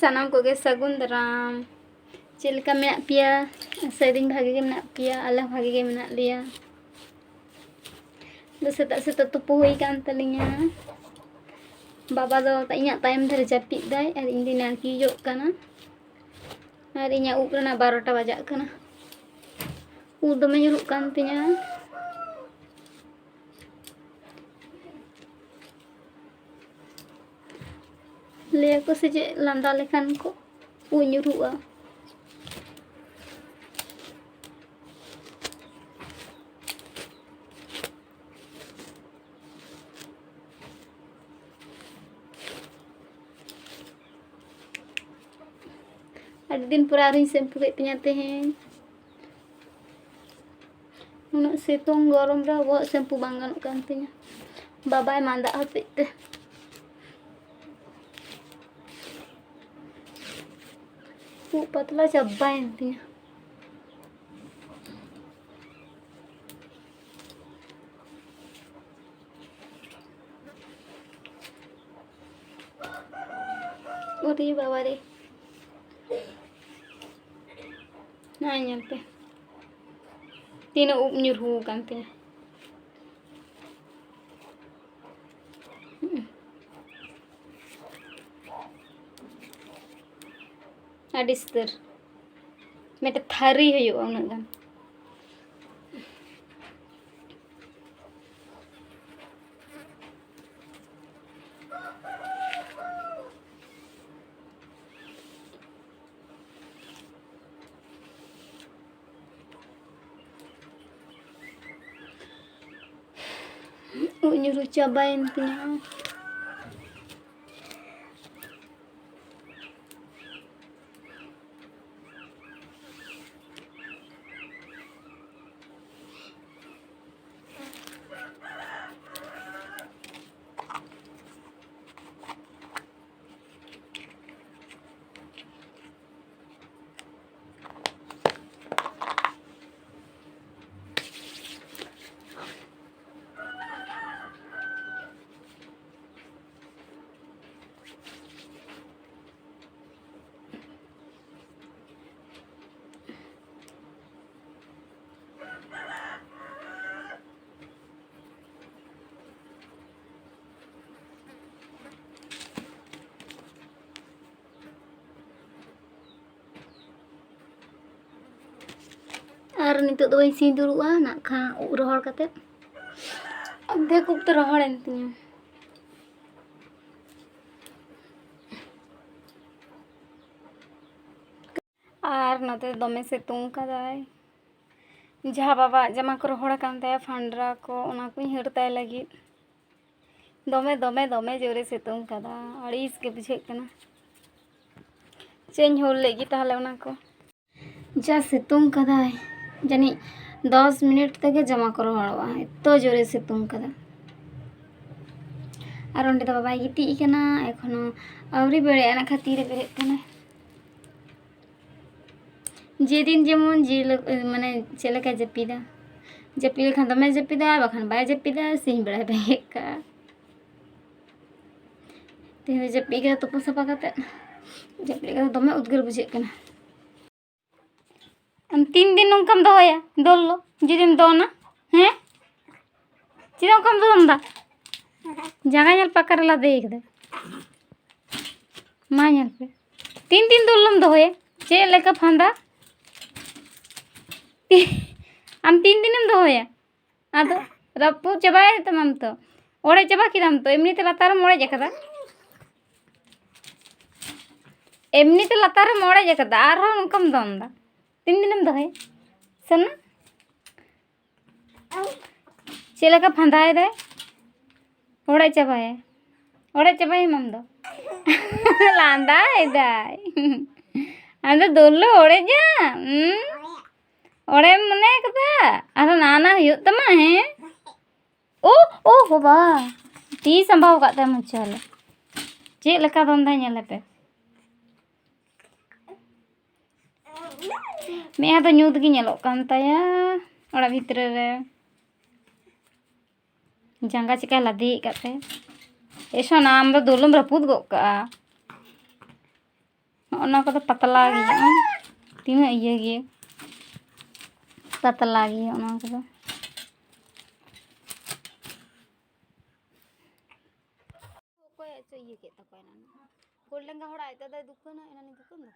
सानाम को गे सगुन दाराम चेलका मेना पिया सेदिन भागे गे मेना पिया आला भागे गे मेना लिया दो सेता तुपु हुई कान तलिंगा बाबा दो इᱧᱟᱹᱜ तायम धरे जापिद दाय और इन दिन नाकी जोक काना और इᱧाᱹᱜ ᱩᱵ ᱨᱮᱱᱟᱜ 12टा बजाग काना ᱩᱵ दमे ᱧᱩᱨᱩᱜ कान तिᱧा ले को से जे लांदा लेखान को उ ᱧᱩᱨᱩᱜᱼᱟ अड़ी दिन पूरा रही शैम्पू के पिया तेहें उना सितुंग गरम रे वो शैम्पू बांग गानोग कान तिᱧा बाबाय मांदा हतेज ते उ पतला चब्बायन तिᱧा अरे बाबा रे ना ñal पे तीनों ᱩᱵ ᱧᱩᱨᱦᱩ कान तिᱧा अड़ी स्तर मेटे थारी हुयुआ उना गान उ nyuruh cobain tinya और नितो दो इसी दुरुआ ना खा उ रोहड़ कते अधे कुप तो रोहड़ एन तिnya और नते दमे सितुंग कदाय जहाँ बाबा जमा को रोहड़ कान ताया फांडरा को ओना को हड़ताय लगी दमे दमे दमे जोरे सितुंग कदा अड़ीस के बुझे कना चेंज होल लेगी ताहले ओना को जा सितुंग कदाय जानी 10 मिनट तक जमा करो हड़वा तो जोरे सितुंग कदा और ओंडे तो बाबा गिटी कना एखनो आवरी बेड़े ना खातिर बेरे कना जे दिन जेमन जे माने चेलका जपिदा जपिल खान दमे जपिदा बखान बाय जपिदा सिंह बेड़ा बेका ते जपिगा तो सफा कते जपिगा दमे उद्गर बुझे कना हम 3 दिन नंकम दोया दोलो जिदिन दोना हैं चिदा कम दोंदा जगह ñal पकर ला देख दे मा ñal पे 3 दिन दोलम दोया चे लेका फांदा हम 3 दिनम दोया आदो रपू चबाय तमाम तो ओड़े चबा किदाम तो एमनी ते लातार मोड़े जकदा एमनी ते लातार मोड़े जकदा आर हो नंकम दोंदा 3 दिनम दोहे सना चेला का फंदाए दे ओड़े चबाए मम दो लांदा है दाई अंदर दोलो ओड़े जा ओड़े मने कदा अरे नाना हुयुग तमा है ओ बाबा ती संभाव काते मुचाले चे लका दोंदा ñale पे मेहा तो ᱧᱩᱛ गी ñेलोग कान ताया ओड़ा भितर रे जांगा चिका लादी काते ऐसा नाम दो दोलम रपूद गो का ᱚᱱᱟ ᱠᱚᱫᱚ ᱯᱟᱛᱞᱟ ᱜᱮᱭᱟ ᱛᱤᱱᱟᱹᱜ ᱤᱭᱟᱹ ᱜᱮ ᱯᱟᱛᱞᱟ ᱜᱮᱭᱟ ᱚᱱᱟ ᱠᱚᱫᱚ ᱚᱠᱚᱭᱟᱜ ᱪᱚ ᱤᱭᱟᱹ ᱠᱮᱫ ᱛᱟᱠᱚᱣᱟ ᱮᱱᱟᱱ ᱜᱳᱞ ᱞᱮᱸᱜᱟ ᱦᱚᱲᱟᱜ ᱟᱡ ᱫᱟᱫᱟᱭ ᱫᱩᱠᱟᱹᱱᱟ ᱮᱱᱟᱱ ᱫᱩᱠᱟᱹᱱ ᱫᱚ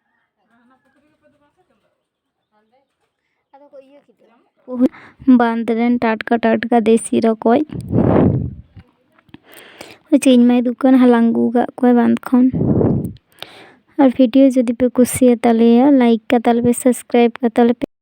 ᱟᱫᱚ ᱠᱚ ᱤᱭᱟᱹ ᱠᱮᱫᱟ ᱵᱟᱸᱫᱽ ᱨᱮᱱ ᱴᱟᱴᱠᱟ ᱴᱟᱴᱠᱟ ᱫᱮᱥᱤ ᱨᱚᱠᱚᱡ ᱤᱧ ᱢᱟᱭ ᱫᱩᱠᱟᱹᱱ ᱦᱟᱞᱟᱝ ᱟᱹᱜᱩ ᱟᱠᱟᱫ ᱠᱚᱣᱟ ᱵᱟᱸᱫᱽ ᱠᱷᱚᱱ और वीडियो जदि पे कुसियातालेया लाइक का ताले पे सब्सक्राइब का ताले पे